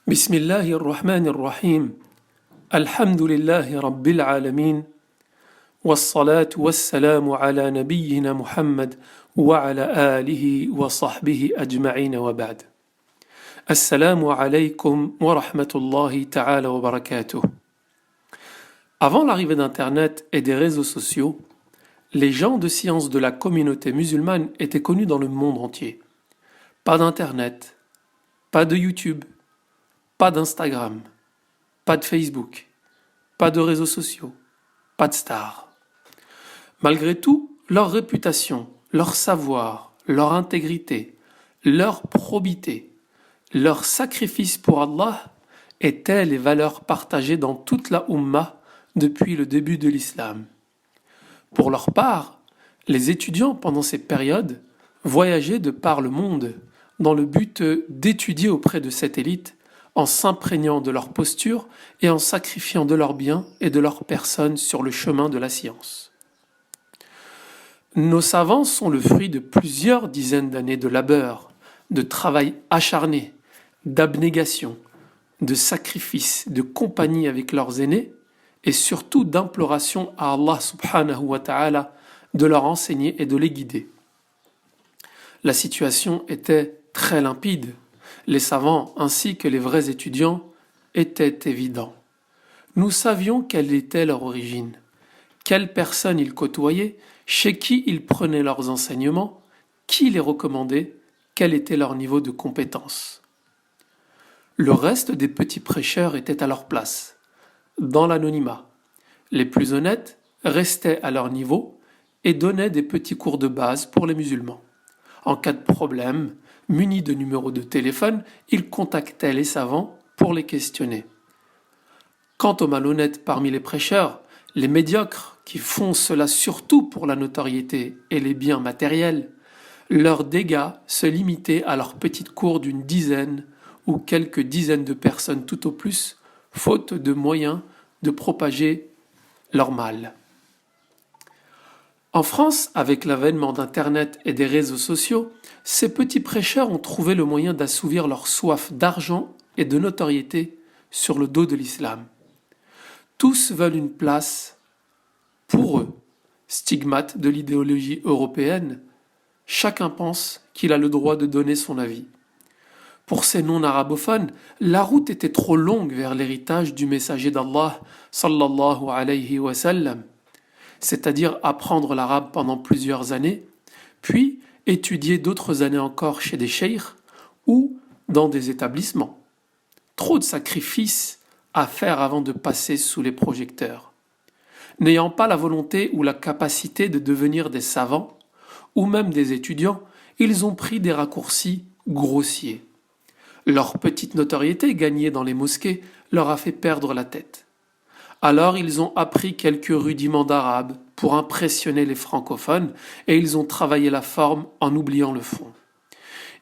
بسم الله الرحمن الرحيم الحمد لله رب العالمين والصلاة والسلام على نبينا محمد وعلى آله وصحبه أجمعين وبعد السلام عليكم ورحمة الله تعالى وبركاته. Avant l'arrivée d'Internet et des réseaux sociaux, les gens de science de la communauté musulmane étaient connus dans le monde entier. Pas d'Internet, pas de YouTube, pas d'Instagram, pas de Facebook, pas de réseaux sociaux, pas de stars. Malgré tout, leur réputation, leur savoir, leur intégrité, leur probité, leur sacrifice pour Allah étaient les valeurs partagées dans toute la Ummah depuis le début de l'islam. Pour leur part, les étudiants pendant ces périodes voyageaient de par le monde dans le but d'étudier auprès de cette élite en s'imprégnant de leur posture et en sacrifiant de leurs biens et de leur personne sur le chemin de la science. Nos savants sont le fruit de plusieurs dizaines d'années de labeur, de travail acharné, d'abnégation, de sacrifice, de compagnie avec leurs aînés et surtout d'imploration à Allah subhanahu wa ta'ala de leur enseigner et de les guider. La situation était très limpide. Les savants ainsi que les vrais étudiants étaient évidents. Nous savions quelle était leur origine, quelles personnes ils côtoyaient, chez qui ils prenaient leurs enseignements, qui les recommandait, quel était leur niveau de compétence. Le reste des petits prêcheurs était à leur place, dans l'anonymat. Les plus honnêtes restaient à leur niveau et donnaient des petits cours de base pour les musulmans. En cas de problème, munis de numéros de téléphone, ils contactaient les savants pour les questionner. Quant aux malhonnêtes parmi les prêcheurs, les médiocres qui font cela surtout pour la notoriété et les biens matériels, leurs dégâts se limitaient à leurs petites cours d'une dizaine ou quelques dizaines de personnes tout au plus, faute de moyens de propager leur mal. En France, avec l'avènement d'Internet et des réseaux sociaux, ces petits prêcheurs ont trouvé le moyen d'assouvir leur soif d'argent et de notoriété sur le dos de l'islam. Tous veulent une place pour eux, stigmate de l'idéologie européenne. Chacun pense qu'il a le droit de donner son avis. Pour ces non-arabophones, la route était trop longue vers l'héritage du messager d'Allah, sallallahu alayhi wa sallam, c'est-à-dire apprendre l'arabe pendant plusieurs années, puis étudier d'autres années encore chez des cheikhes ou dans des établissements. Trop de sacrifices à faire avant de passer sous les projecteurs. N'ayant pas la volonté ou la capacité de devenir des savants, ou même des étudiants, ils ont pris des raccourcis grossiers. Leur petite notoriété gagnée dans les mosquées leur a fait perdre la tête. Alors ils ont appris quelques rudiments d'arabe pour impressionner les francophones et ils ont travaillé la forme en oubliant le fond.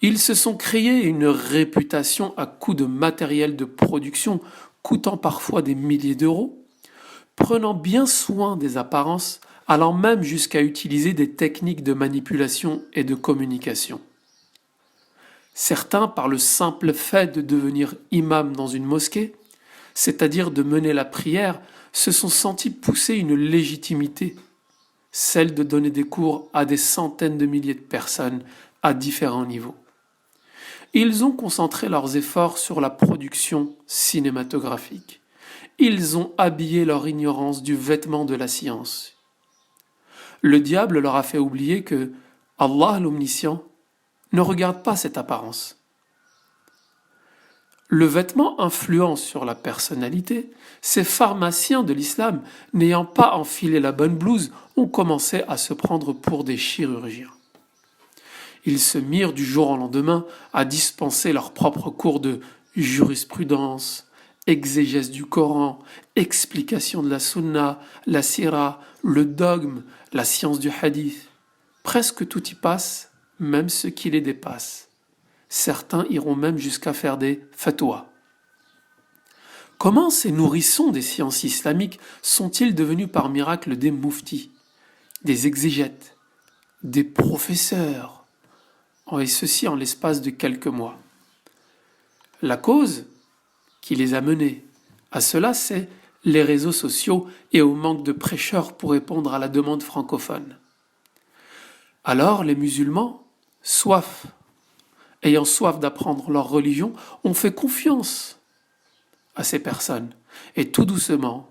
Ils se sont créés une réputation à coups de matériel de production coûtant parfois des milliers d'euros, prenant bien soin des apparences, allant même jusqu'à utiliser des techniques de manipulation et de communication. Certains, par le simple fait de devenir imam dans une mosquée, c'est-à-dire de mener la prière, se sont sentis pousser une légitimité, celle de donner des cours à des centaines de milliers de personnes à différents niveaux. Ils ont concentré leurs efforts sur la production cinématographique. Ils ont habillé leur ignorance du vêtement de la science. Le diable leur a fait oublier que Allah l'Omniscient ne regarde pas cette apparence. Le vêtement influent sur la personnalité, ces pharmaciens de l'islam, n'ayant pas enfilé la bonne blouse, ont commencé à se prendre pour des chirurgiens. Ils se mirent du jour au lendemain à dispenser leurs propres cours de jurisprudence, exégèse du Coran, explication de la sunna, la sira, le dogme, la science du hadith. Presque tout y passe, même ce qui les dépasse. Certains iront même jusqu'à faire des fatwas. Comment ces nourrissons des sciences islamiques sont-ils devenus par miracle des mouftis, des exégètes, des professeurs, et ceci en l'espace de quelques mois? La cause, qui les a menés à cela, c'est les réseaux sociaux et au manque de prêcheurs pour répondre à la demande francophone. Alors les musulmans, ayant soif d'apprendre leur religion, ont fait confiance à ces personnes. Et tout doucement,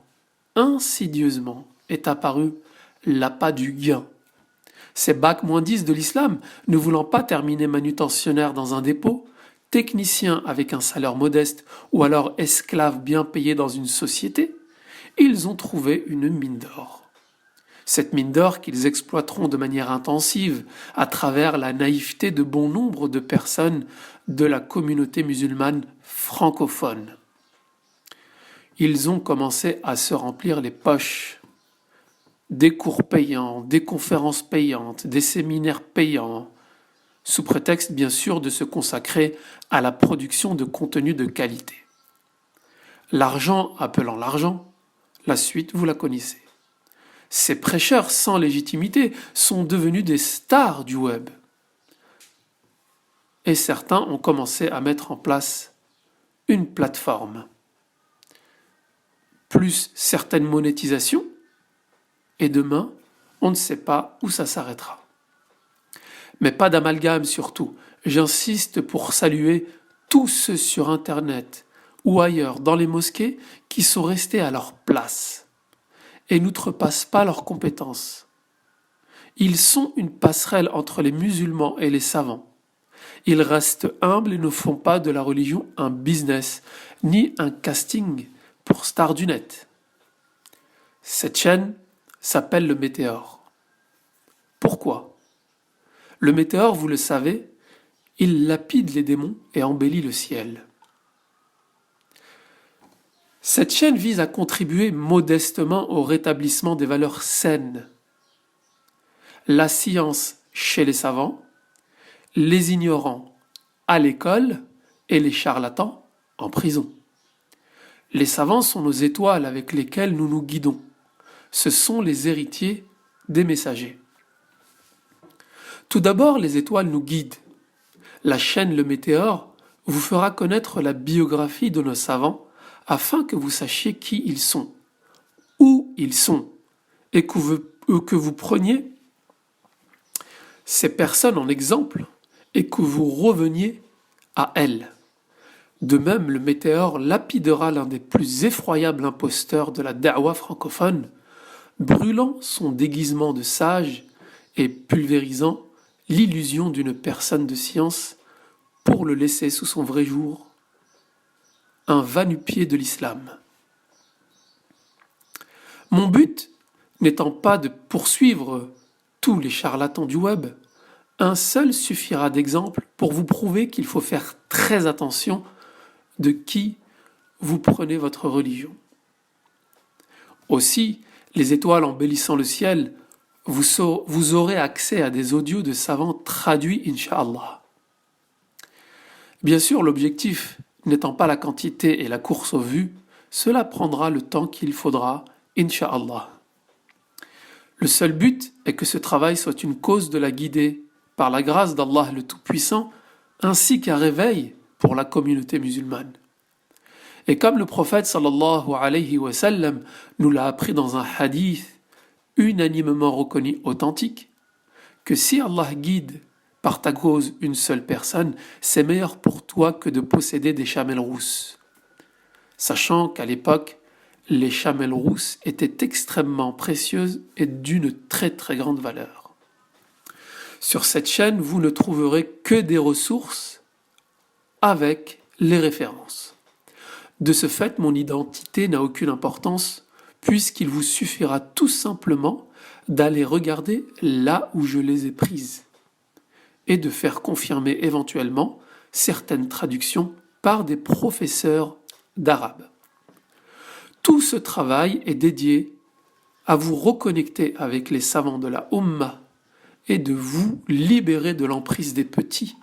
insidieusement, est apparu l'appât du gain. Ces bac-10 de l'islam, ne voulant pas terminer manutentionnaire dans un dépôt, technicien avec un salaire modeste ou alors esclave bien payé dans une société, ils ont trouvé une mine d'or. Cette mine d'or qu'ils exploiteront de manière intensive à travers la naïveté de bon nombre de personnes de la communauté musulmane francophone. Ils ont commencé à se remplir les poches. Des cours payants, des conférences payantes, des séminaires payants, sous prétexte bien sûr de se consacrer à la production de contenu de qualité. L'argent appelant l'argent, la suite vous la connaissez. Ces prêcheurs sans légitimité sont devenus des stars du web. Et certains ont commencé à mettre en place une plateforme, plus certaines monétisations, et demain, on ne sait pas où ça s'arrêtera. Mais pas d'amalgame surtout. J'insiste pour saluer tous ceux sur Internet ou ailleurs dans les mosquées qui sont restés à leur place et n'outrepassent pas leurs compétences. Ils sont une passerelle entre les musulmans et les savants. Ils restent humbles et ne font pas de la religion un business, ni un casting pour stars du net. Cette chaîne s'appelle le Météore. Pourquoi ? Le Météore, vous le savez, il lapide les démons et embellit le ciel. Cette chaîne vise à contribuer modestement au rétablissement des valeurs saines. La science chez les savants, les ignorants à l'école et les charlatans en prison. Les savants sont nos étoiles avec lesquelles nous nous guidons. Ce sont les héritiers des messagers. Tout d'abord, les étoiles nous guident. La chaîne Le Météore vous fera connaître la biographie de nos savants afin que vous sachiez qui ils sont, où ils sont, et que vous preniez ces personnes en exemple et que vous reveniez à elles. De même, le Météore lapidera l'un des plus effroyables imposteurs de la da'wa francophone, brûlant son déguisement de sage et pulvérisant l'illusion d'une personne de science pour le laisser sous son vrai jour, un va-nu-pied de l'islam. Mon but n'étant pas de poursuivre tous les charlatans du web, un seul suffira d'exemple pour vous prouver qu'il faut faire très attention de qui vous prenez votre religion. Aussi, les étoiles embellissant le ciel, vous aurez accès à des audios de savants traduits, Inch'Allah. Bien sûr, l'objectif n'étant pas la quantité et la course aux vues, cela prendra le temps qu'il faudra, Inch'Allah. Le seul but est que ce travail soit une cause de la guider par la grâce d'Allah le Tout-Puissant, ainsi qu'un réveil pour la communauté musulmane. Et comme le prophète sallallahu alayhi wa sallam nous l'a appris dans un hadith unanimement reconnu authentique, que si Allah guide par ta cause une seule personne, c'est meilleur pour toi que de posséder des chamelles rousses. Sachant qu'à l'époque, les chamelles rousses étaient extrêmement précieuses et d'une très très grande valeur. Sur cette chaîne, vous ne trouverez que des ressources avec les références. De ce fait, mon identité n'a aucune importance puisqu'il vous suffira tout simplement d'aller regarder là où je les ai prises et de faire confirmer éventuellement certaines traductions par des professeurs d'arabe. Tout ce travail est dédié à vous reconnecter avec les savants de la Ummah et de vous libérer de l'emprise des petits.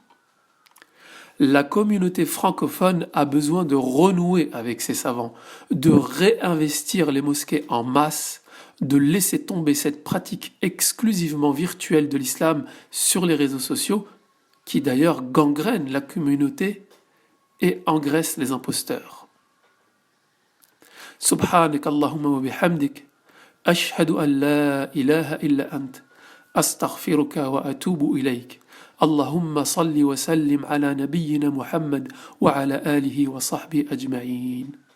La communauté francophone a besoin de renouer avec ses savants, de réinvestir les mosquées en masse, de laisser tomber cette pratique exclusivement virtuelle de l'islam sur les réseaux sociaux, qui d'ailleurs gangrène la communauté et engraisse les imposteurs. سبحانك اللهم وبحمدك أشهد أن لا إله إلا أنت أستغفرك وأتوب إليك اللهم صل وسلم على نبينا محمد وعلى آله وصحبه أجمعين